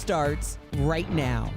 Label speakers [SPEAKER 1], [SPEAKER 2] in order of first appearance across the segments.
[SPEAKER 1] starts right now.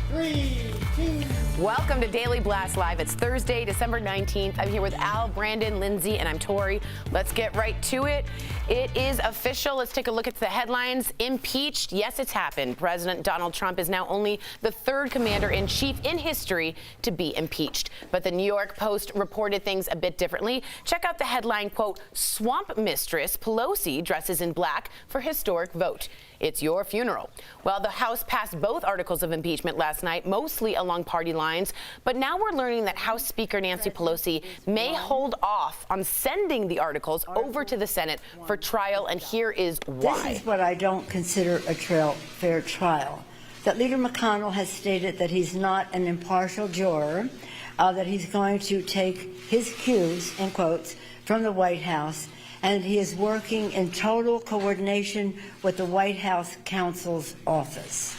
[SPEAKER 2] 3, 2.
[SPEAKER 3] Welcome to Daily Blast Live. It's Thursday, December 19th. I'm here with Al, Brandon, Lindsay, and I'm Tori. Let's get right to it. It is official. Let's take a look at the headlines. Impeached. Yes, it's happened. President Donald Trump is now only the third commander-in-chief in history to be impeached. But the New York Post reported things a bit differently. Check out the headline, quote, "Swamp Mistress Pelosi dresses in black for historic vote. It's your funeral." Well, the House passed both articles of impeachment last night, mostly along party lines. But now we're learning that House Speaker Nancy Pelosi may hold off on sending the articles over to the Senate for trial, and here is why.
[SPEAKER 4] This is what I don't consider a fair trial. That Leader McConnell has stated that he's not an impartial juror, that he's going to take his cues, in quotes, from the White House, and he is working in total coordination with the White House counsel's office.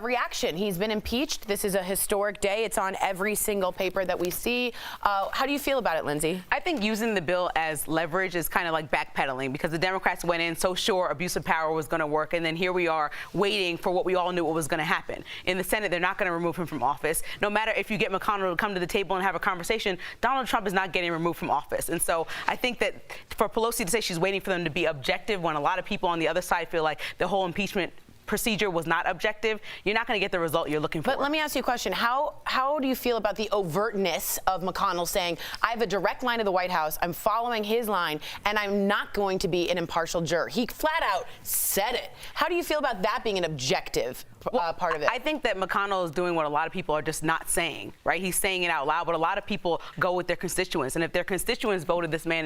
[SPEAKER 3] Reaction. He's been impeached. This is a historic day. It's on every single paper that we see. How do you feel about it, Lindsay?
[SPEAKER 5] I think using the bill as leverage is kind of like backpedaling, because the Democrats went in so sure abuse of power was going to work, and then here we are waiting for what we all knew what was going to happen. In the Senate, they're not going to remove him from office. No matter if you get McConnell to come to the table and have a conversation, Donald Trump is not getting removed from office. And so I think that for Pelosi to say she's waiting for them to be objective when a lot of people on the other side feel like the whole impeachment procedure was not objective, you're not going to get the result you're looking for.
[SPEAKER 3] But let me ask you a question. How do you feel about the overtness of McConnell saying, I have a direct line to the White House, I'm following his line, and I'm not going to be an impartial juror? He flat out said it. How do you feel about that being an objective part of it?
[SPEAKER 5] I think that McConnell is doing what a lot of people are just not saying, right? He's saying it out loud, but a lot of people go with their constituents. And if their constituents voted this man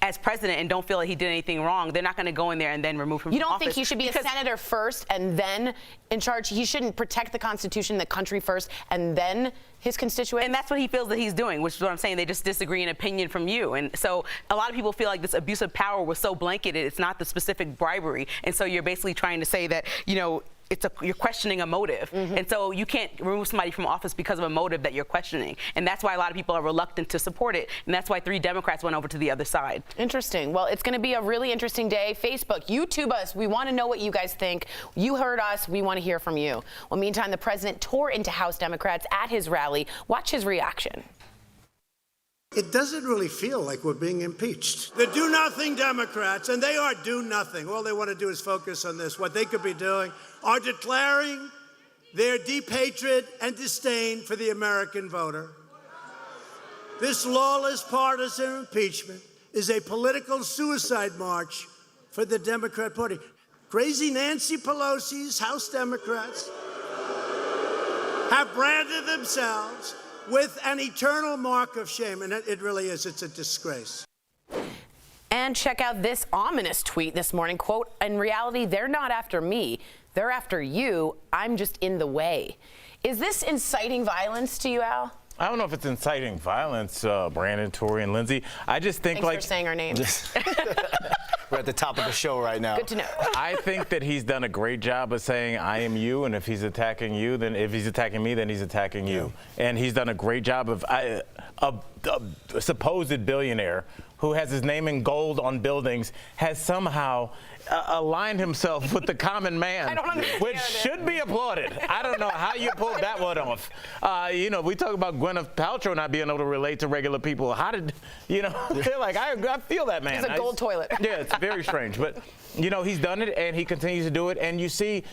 [SPEAKER 5] as president and don't feel like he did anything wrong, they're not going to go in there and then remove him from office.
[SPEAKER 3] You don't think he should be a senator first and then in charge? He shouldn't protect the Constitution, the country first, and then his constituents?
[SPEAKER 5] And that's what he feels that he's doing, which is what I'm saying. They just disagree in opinion from you. And so a lot of people feel like this abuse of power was so blanketed, it's not the specific bribery. And so you're basically trying to say that, you know, you're questioning a motive. And so you can't remove somebody from office because of a motive that you're questioning. And that's why a lot of people are reluctant to support it. And that's why 3 Democrats went over to the other side.
[SPEAKER 3] Interesting. Well, it's going to be a really interesting day. Facebook, YouTube us. We want to know what you guys think. You heard us. We want to hear from you. Well, meantime, the president tore into House Democrats at his rally. Watch his reaction.
[SPEAKER 2] It doesn't really feel like we're being impeached. The do-nothing Democrats, and they are do-nothing. All they want to do is focus on this. What they could be doing are declaring their deep hatred and disdain for the American voter. This lawless partisan impeachment is a political suicide march for the Democrat Party. Crazy Nancy Pelosi's House Democrats have branded themselves with an eternal mark of shame, and it really is. It's a disgrace.
[SPEAKER 3] And check out this ominous tweet this morning. Quote, "In reality, they're not after me. They're after you. I'm just in the way." Is this inciting violence to you, Al?
[SPEAKER 6] I don't know if it's inciting violence, Brandon, Tori, and Lindsay. I just think
[SPEAKER 3] Thanks for saying our names.
[SPEAKER 7] We're at the top of the show right now.
[SPEAKER 3] Good to know.
[SPEAKER 6] I think that he's done a great job of saying, I am you, and if he's attacking you, then if he's attacking me, then he's attacking you. And he's done a great job of a supposed billionaire who has his name in gold on buildings has somehow aligned himself with the common man,
[SPEAKER 3] I don't understand
[SPEAKER 6] which
[SPEAKER 3] it.
[SPEAKER 6] should be applauded. I don't know how you pulled that one off. You know, we talk about Gwyneth Paltrow not being able to relate to regular people. How did, you know, they're like, I feel that man.
[SPEAKER 3] He's a gold toilet.
[SPEAKER 6] Yeah, it's very strange. But, you know, he's done it and he continues to do it. And you see,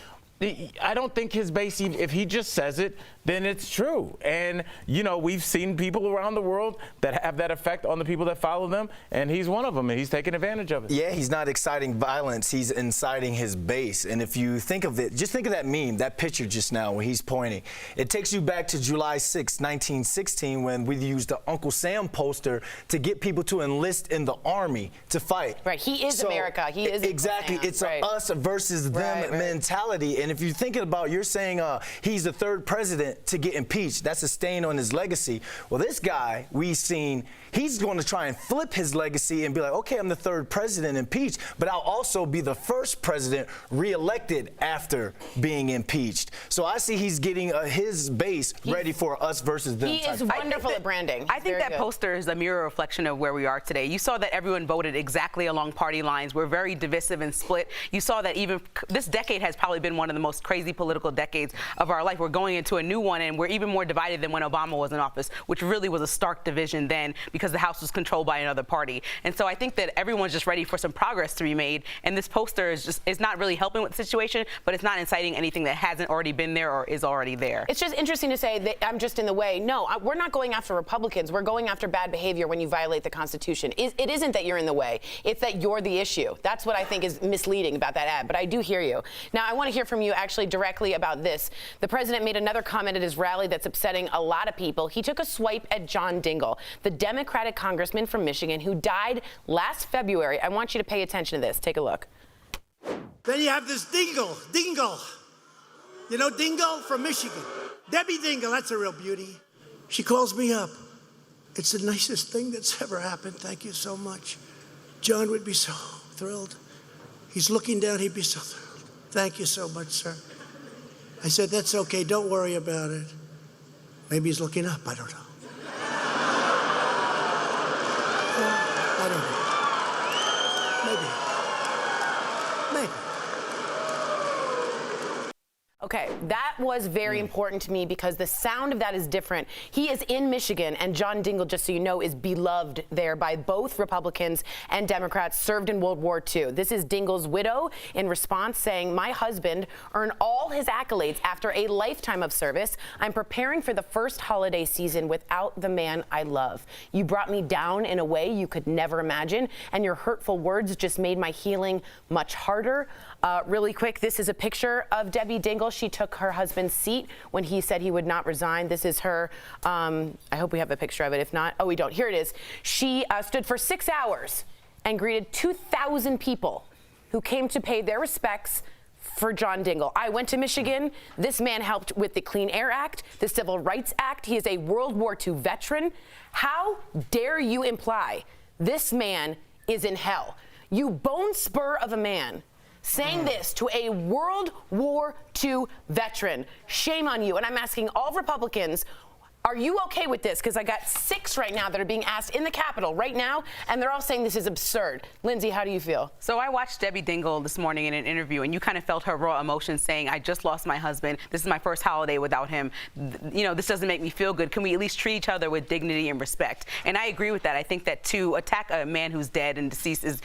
[SPEAKER 6] I don't think his base, if he just says it, then it's true. And, you know, we've seen people around the world that have that effect on the people that follow them, and he's one of them, and he's taking advantage of it.
[SPEAKER 7] Yeah, he's not inciting violence, he's inciting his base. And if you think of it, just think of that meme, that picture just now when he's pointing. It takes you back to July 6, 1916, when we used the Uncle Sam poster to get people to enlist in the army to fight.
[SPEAKER 3] Right, he is America. He is
[SPEAKER 7] exactly.
[SPEAKER 3] Uncle Sam.
[SPEAKER 7] It's a us versus them mentality. And And if you're thinking about, you're saying he's the third president to get impeached. That's a stain on his legacy. Well, this guy, we've seen, he's going to try and flip his legacy and be like, okay, I'm the third president impeached, but I'll also be the first president reelected after being impeached. So I see he's getting his base ready for us versus them.
[SPEAKER 3] He is wonderful at branding.
[SPEAKER 5] I think that poster is a mirror reflection of where we are today. You saw that everyone voted exactly along party lines. We're very divisive and split. You saw that even this decade has probably been one of the most crazy political decades of our life. We're going into a new one, and we're even more divided than when Obama was in office, which really was a stark division then because the House was controlled by another party. And so I think that everyone's just ready for some progress to be made. And this poster is not really helping with the situation, but it's not inciting anything that hasn't already been there or is already there.
[SPEAKER 3] It's just interesting to say that I'm just in the way. No, we're not going after Republicans. We're going after bad behavior when you violate the Constitution. It isn't that you're in the way. It's that you're the issue. That's what I think is misleading about that ad. But I do hear you. Now, I want to hear from you actually directly about this. The president made another comment at his rally that's upsetting a lot of people. He took a swipe at John Dingell, the Democratic congressman from Michigan who died last February. I want you to pay attention to this. Take a look.
[SPEAKER 2] Then you have this Dingell. You know Dingell from Michigan? Debbie Dingell, that's a real beauty. She calls me up. It's the nicest thing that's ever happened. Thank you so much. John would be so thrilled. He's looking down, he'd be so thrilled. Thank you so much, sir. I said, that's okay, don't worry about it. Maybe he's looking up, I don't know. I don't know. Maybe.
[SPEAKER 3] Okay, that was very important to me because the sound of that is different. He is in Michigan, and John Dingell, just so you know, is beloved there by both Republicans and Democrats, served in World War II. This is Dingell's widow in response saying, my husband earned all his accolades after a lifetime of service. I'm preparing for the first holiday season without the man I love. You brought me down in a way you could never imagine, and your hurtful words just made my healing much harder. Really quick, this is a picture of Debbie Dingell. She took her husband's seat when he said he would not resign. This is her. I hope we have a picture of it. If not, oh, we don't. Here it is. She stood for 6 hours and greeted 2,000 people who came to pay their respects for John Dingell. I went to Michigan. This man helped with the Clean Air Act, the Civil Rights Act. He is a World War II veteran. How dare you imply this man is in hell? You bone spur of a man saying this to a World War II veteran. Shame on you. And I'm asking all Republicans, are you okay with this? Because I got 6 right now that are being asked in the Capitol right now, and they're all saying this is absurd. Lindsay, how do you feel?
[SPEAKER 5] So I watched Debbie Dingell this morning in an interview, and you kind of felt her raw emotion saying, I just lost my husband. This is my first holiday without him. You know, this doesn't make me feel good. Can we at least treat each other with dignity and respect? And I agree with that. I think that to attack a man who's dead and deceased is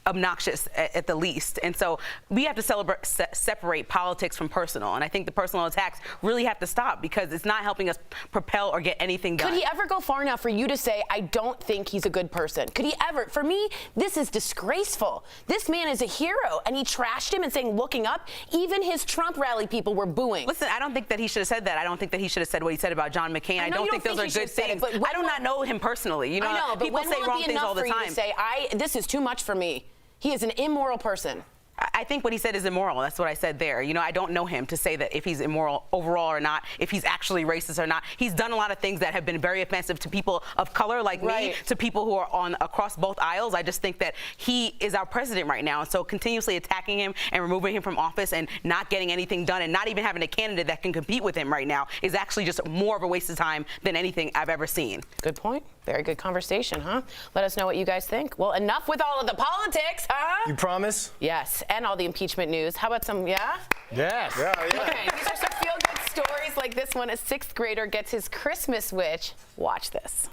[SPEAKER 5] obnoxious at the least. And so we have to separate politics from personal. And I think the personal attacks really have to stop because it's not helping us propel or get anything done.
[SPEAKER 3] Could he ever go far enough for you to say, I don't think he's a good person? Could he ever? For me, this is disgraceful. This man is a hero, and he trashed him and saying, looking up, even his Trump rally people were booing.
[SPEAKER 5] Listen, I don't think that he should have said that. I don't think that he should have said what he said about John McCain. I don't think those are good things. But I do not know him personally. You know,
[SPEAKER 3] I know, but
[SPEAKER 5] people say wrong things all the time.
[SPEAKER 3] You to say, this is too much for me. He is an immoral person.
[SPEAKER 5] I think what he said is immoral. That's what I said there. You know, I don't know him to say that if he's immoral overall or not, if he's actually racist or not. He's done a lot of things that have been very offensive to people of color like me, to people who are across both aisles. I just think that he is our president right now. And so continuously attacking him and removing him from office and not getting anything done and not even having a candidate that can compete with him right now is actually just more of a waste of time than anything I've ever seen.
[SPEAKER 3] Good point. Very good conversation, huh? Let us know what you guys think. Well, enough with all of the politics, huh?
[SPEAKER 7] You promise?
[SPEAKER 3] Yes, and all the impeachment news. How about some, yeah?
[SPEAKER 6] Yes.
[SPEAKER 7] Yeah.
[SPEAKER 3] Okay, these are some feel-good stories like this one. A 6th grader gets his Christmas wish. Watch this.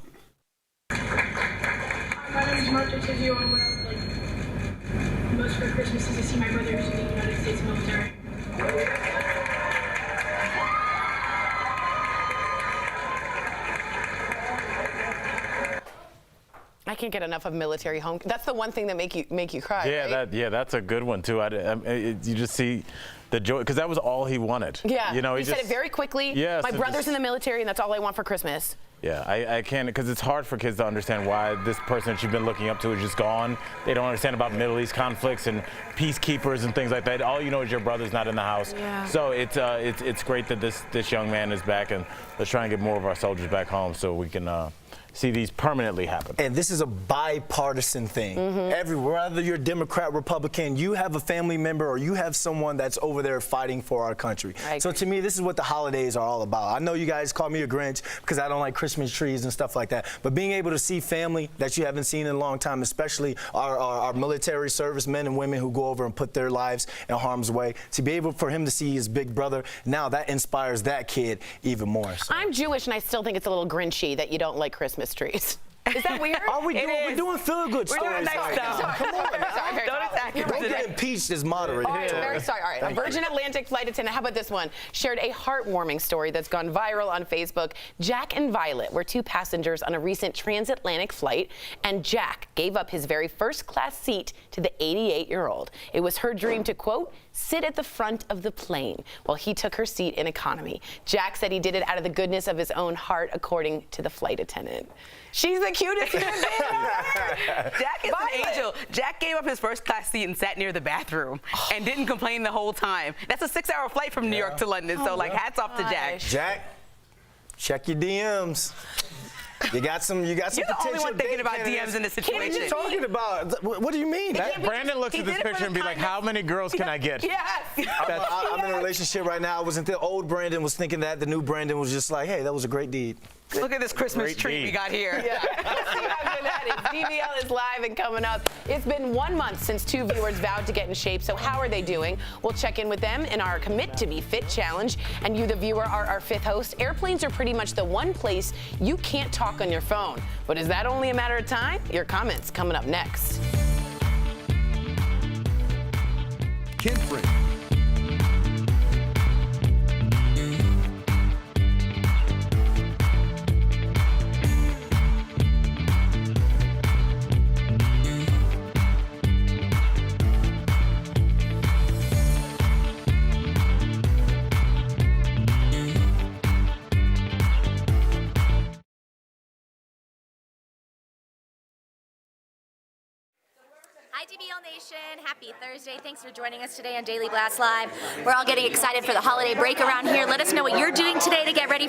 [SPEAKER 8] My name is Mark. I said you on what I would like most for Christmas is to see my brother who's in the United States military.
[SPEAKER 3] I can't get enough of military home. That's the one thing that make you cry.
[SPEAKER 6] Yeah,
[SPEAKER 3] right?
[SPEAKER 6] that's a good one too. You just see the joy because that was all he wanted.
[SPEAKER 3] Yeah,
[SPEAKER 6] you know,
[SPEAKER 3] he said it very quickly.
[SPEAKER 6] Yes,
[SPEAKER 3] my brother's in the military, and that's all I want for Christmas.
[SPEAKER 6] Yeah, I can't, because it's hard for kids to understand why this person that you've been looking up to is just gone. They don't understand about Middle East conflicts and peacekeepers and things like that. All you know is your brother's not in the house.
[SPEAKER 3] Yeah.
[SPEAKER 6] So it's great that this young man is back, and let's try and get more of our soldiers back home so we can see these permanently happen.
[SPEAKER 7] And this is a bipartisan thing. Everywhere, whether you're Democrat, Republican, you have a family member or you have someone that's over there fighting for our country. So to me, this is what the holidays are all about. I know you guys call me a Grinch because I don't like Christmas trees and stuff like that, but being able to see family that you haven't seen in a long time, especially our military service men and women who go over and put their lives in harm's way, to be able for him to see his big brother, now that inspires that kid even more. So.
[SPEAKER 3] I'm Jewish, and I still think it's a little Grinchy that you don't like Christmas trees. Is that weird?
[SPEAKER 7] Are we doing? We're doing feel-good stories.
[SPEAKER 5] We're doing nice stuff.
[SPEAKER 7] Come on,
[SPEAKER 3] Sorry.
[SPEAKER 5] Don't attack him.
[SPEAKER 7] Don't get impeached is moderate.
[SPEAKER 3] All right, very sorry. All right, a Virgin Atlantic flight attendant, how about this one? Shared a heartwarming story that's gone viral on Facebook. Jack and Violet were 2 passengers on a recent transatlantic flight, and Jack gave up his very first-class seat to the 88-year-old. It was her dream to, quote, sit at the front of the plane while he took her seat in economy. Jack said he did it out of the goodness of his own heart, according to the flight attendant. She's the cutest human being ever.
[SPEAKER 5] Jack is an angel. Jack gave up his first-class seat and sat near the bathroom and didn't complain the whole time. That's a 6-hour flight from New York to London, so like hats off to Jack.
[SPEAKER 7] Jack, check your DMs. You got some.
[SPEAKER 5] You're the
[SPEAKER 7] potential
[SPEAKER 5] only one thinking about
[SPEAKER 7] candidates.
[SPEAKER 5] DMs in this
[SPEAKER 7] What are
[SPEAKER 5] situation.
[SPEAKER 7] you talking about? What do you mean?
[SPEAKER 6] Brandon looks at this picture and be like, how many girls can I get?
[SPEAKER 5] Yes.
[SPEAKER 7] I'm in a relationship right now. I wasn't the old Brandon was thinking that. The new Brandon was just like, hey, that was a great deed.
[SPEAKER 5] Look at this Christmas
[SPEAKER 6] Great
[SPEAKER 5] tree
[SPEAKER 6] deed.
[SPEAKER 5] we got here.
[SPEAKER 3] Yeah. Let's see how good that is. DBL is live and coming up. It's been 1 month since 2 viewers vowed to get in shape, so how are they doing? We'll check in with them in our Commit to Be Fit challenge. And you, the viewer, are our 5th host. Airplanes are pretty much the one place you can't talk on your phone. But is that only a matter of time? Your comments coming up next.
[SPEAKER 9] Kinfred.
[SPEAKER 10] Hi DBL Nation, happy Thursday. Thanks for joining us today on Daily Blast Live. We're all getting excited for the holiday break around here. Let us know what you're doing today to get ready